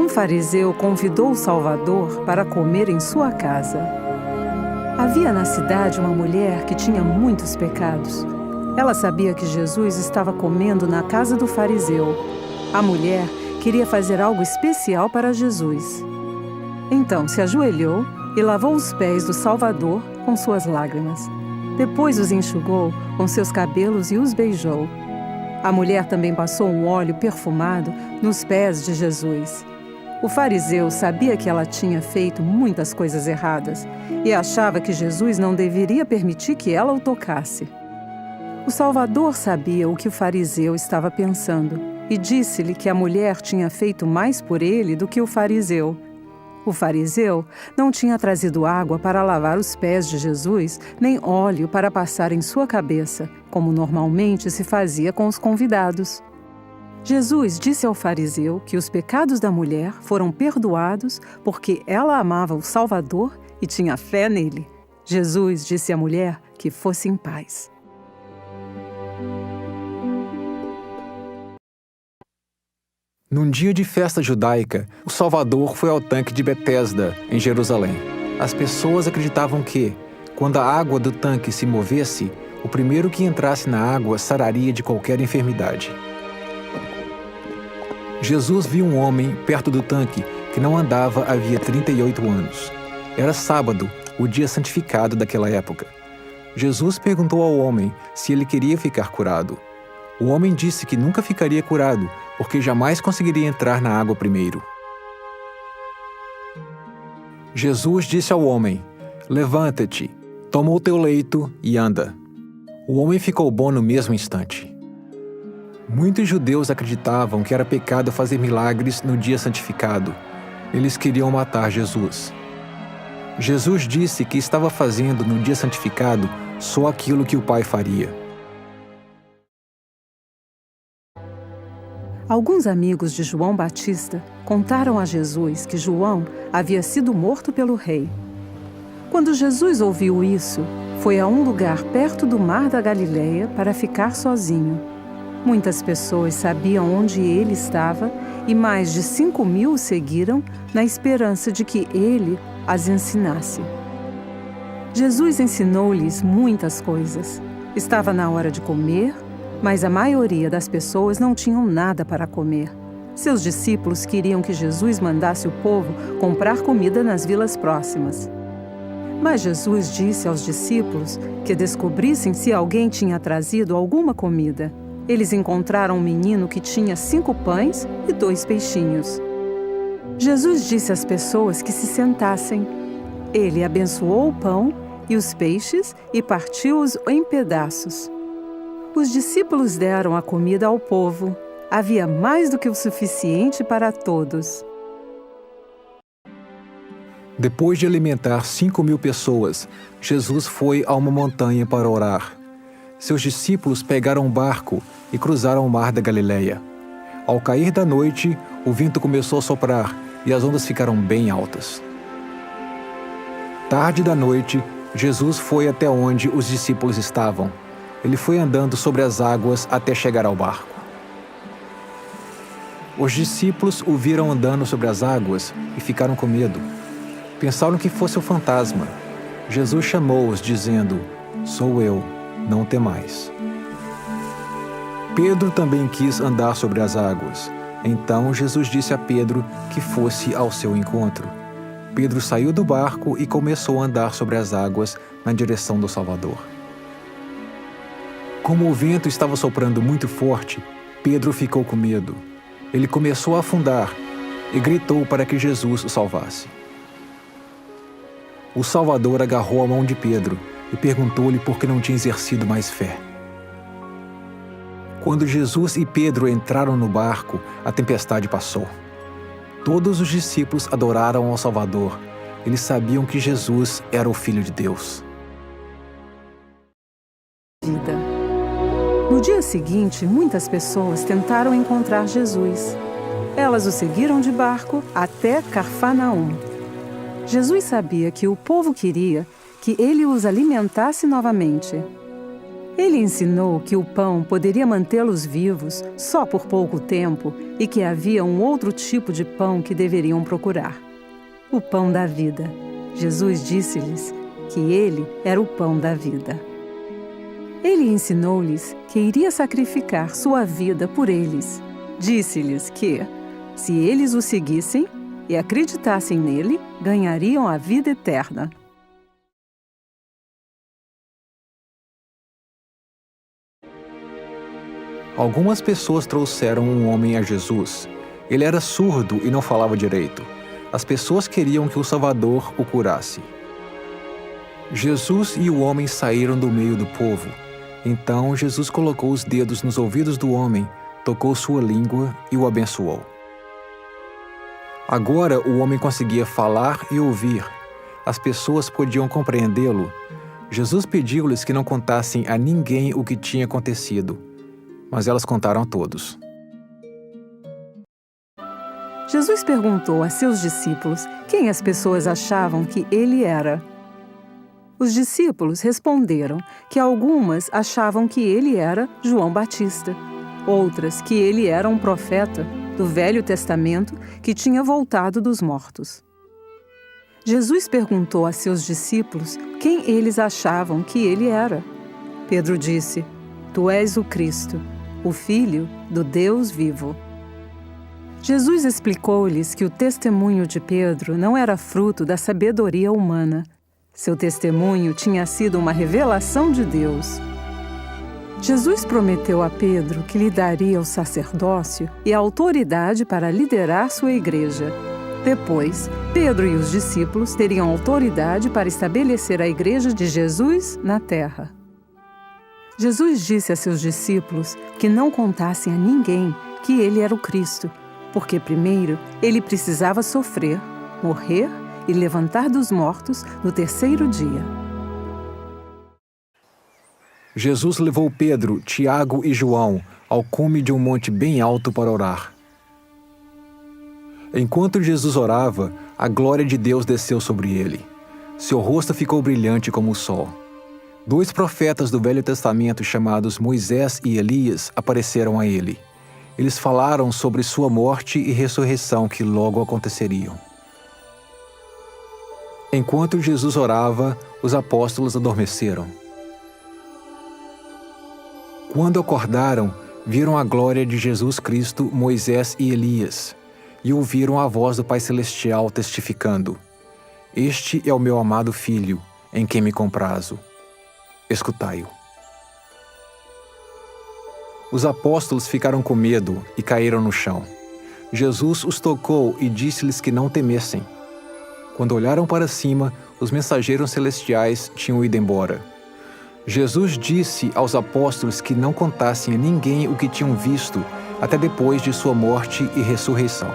Um fariseu convidou o Salvador para comer em sua casa. Havia na cidade uma mulher que tinha muitos pecados. Ela sabia que Jesus estava comendo na casa do fariseu. A mulher queria fazer algo especial para Jesus. Então se ajoelhou e lavou os pés do Salvador com suas lágrimas. Depois os enxugou com seus cabelos e os beijou. A mulher também passou um óleo perfumado nos pés de Jesus. O fariseu sabia que ela tinha feito muitas coisas erradas e achava que Jesus não deveria permitir que ela o tocasse. O Salvador sabia o que o fariseu estava pensando e disse-lhe que a mulher tinha feito mais por ele do que o fariseu. O fariseu não tinha trazido água para lavar os pés de Jesus, nem óleo para passar em sua cabeça, como normalmente se fazia com os convidados. Jesus disse ao fariseu que os pecados da mulher foram perdoados porque ela amava o Salvador e tinha fé nele. Jesus disse à mulher que fosse em paz. Num dia de festa judaica, o Salvador foi ao tanque de Betesda, em Jerusalém. As pessoas acreditavam que, quando a água do tanque se movesse, o primeiro que entrasse na água sararia de qualquer enfermidade. Jesus viu um homem perto do tanque que não andava havia 38 anos. Era sábado, o dia santificado daquela época. Jesus perguntou ao homem se ele queria ficar curado. O homem disse que nunca ficaria curado, porque jamais conseguiria entrar na água primeiro. Jesus disse ao homem: "Levanta-te, toma o teu leito e anda." O homem ficou bom no mesmo instante. Muitos judeus acreditavam que era pecado fazer milagres no dia santificado. Eles queriam matar Jesus. Jesus disse que estava fazendo no dia santificado só aquilo que o Pai faria. Alguns amigos de João Batista contaram a Jesus que João havia sido morto pelo rei. Quando Jesus ouviu isso, foi a um lugar perto do mar da Galileia para ficar sozinho. Muitas pessoas sabiam onde ele estava e mais de 5.000 o seguiram na esperança de que ele as ensinasse. Jesus ensinou-lhes muitas coisas. Estava na hora de comer, mas a maioria das pessoas não tinham nada para comer. Seus discípulos queriam que Jesus mandasse o povo comprar comida nas vilas próximas. Mas Jesus disse aos discípulos que descobrissem se alguém tinha trazido alguma comida. Eles encontraram um menino que tinha 5 pães e 2 peixinhos. Jesus disse às pessoas que se sentassem. Ele abençoou o pão e os peixes e partiu-os em pedaços. Os discípulos deram a comida ao povo. Havia mais do que o suficiente para todos. Depois de alimentar 5.000 pessoas, Jesus foi a uma montanha para orar. Seus discípulos pegaram um barco e cruzaram o mar da Galileia. Ao cair da noite, o vento começou a soprar e as ondas ficaram bem altas. Tarde da noite, Jesus foi até onde os discípulos estavam. Ele foi andando sobre as águas até chegar ao barco. Os discípulos o viram andando sobre as águas e ficaram com medo. Pensaram que fosse um fantasma. Jesus chamou-os, dizendo: "Sou eu, não temais." Pedro também quis andar sobre as águas. Então Jesus disse a Pedro que fosse ao seu encontro. Pedro saiu do barco e começou a andar sobre as águas na direção do Salvador. Como o vento estava soprando muito forte, Pedro ficou com medo. Ele começou a afundar e gritou para que Jesus o salvasse. O Salvador agarrou a mão de Pedro e perguntou-lhe por que não tinha exercido mais fé. Quando Jesus e Pedro entraram no barco, a tempestade passou. Todos os discípulos adoraram ao Salvador. Eles sabiam que Jesus era o Filho de Deus. No dia seguinte, muitas pessoas tentaram encontrar Jesus. Elas o seguiram de barco até Cafarnaum. Jesus sabia que o povo queria que ele os alimentasse novamente. Ele ensinou que o pão poderia mantê-los vivos só por pouco tempo e que havia um outro tipo de pão que deveriam procurar: o pão da vida. Jesus disse-lhes que ele era o pão da vida. Ele ensinou-lhes que iria sacrificar sua vida por eles. Disse-lhes que, se eles o seguissem e acreditassem nele, ganhariam a vida eterna. Algumas pessoas trouxeram um homem a Jesus. Ele era surdo e não falava direito. As pessoas queriam que o Salvador o curasse. Jesus e o homem saíram do meio do povo. Então Jesus colocou os dedos nos ouvidos do homem, tocou sua língua e o abençoou. Agora o homem conseguia falar e ouvir. As pessoas podiam compreendê-lo. Jesus pediu-lhes que não contassem a ninguém o que tinha acontecido, mas elas contaram a todos. Jesus perguntou a seus discípulos quem as pessoas achavam que ele era. Os discípulos responderam que algumas achavam que ele era João Batista, outras que ele era um profeta do Velho Testamento que tinha voltado dos mortos. Jesus perguntou a seus discípulos quem eles achavam que ele era. Pedro disse: "Tu és o Cristo, o Filho do Deus vivo." Jesus explicou-lhes que o testemunho de Pedro não era fruto da sabedoria humana. Seu testemunho tinha sido uma revelação de Deus. Jesus prometeu a Pedro que lhe daria o sacerdócio e a autoridade para liderar sua igreja. Depois, Pedro e os discípulos teriam autoridade para estabelecer a igreja de Jesus na terra. Jesus disse a seus discípulos que não contassem a ninguém que ele era o Cristo, porque primeiro ele precisava sofrer, morrer e levantar dos mortos no terceiro dia. Jesus levou Pedro, Tiago e João ao cume de um monte bem alto para orar. Enquanto Jesus orava, a glória de Deus desceu sobre ele. Seu rosto ficou brilhante como o sol. 2 profetas do Velho Testamento chamados Moisés e Elias apareceram a ele. Eles falaram sobre sua morte e ressurreição que logo aconteceriam. Enquanto Jesus orava, os apóstolos adormeceram. Quando acordaram, viram a glória de Jesus Cristo, Moisés e Elias, e ouviram a voz do Pai Celestial testificando: "Este é o meu amado Filho, em quem me comprazo. Escutai-o." Os apóstolos ficaram com medo e caíram no chão. Jesus os tocou e disse-lhes que não temessem. Quando olharam para cima, os mensageiros celestiais tinham ido embora. Jesus disse aos apóstolos que não contassem a ninguém o que tinham visto até depois de sua morte e ressurreição.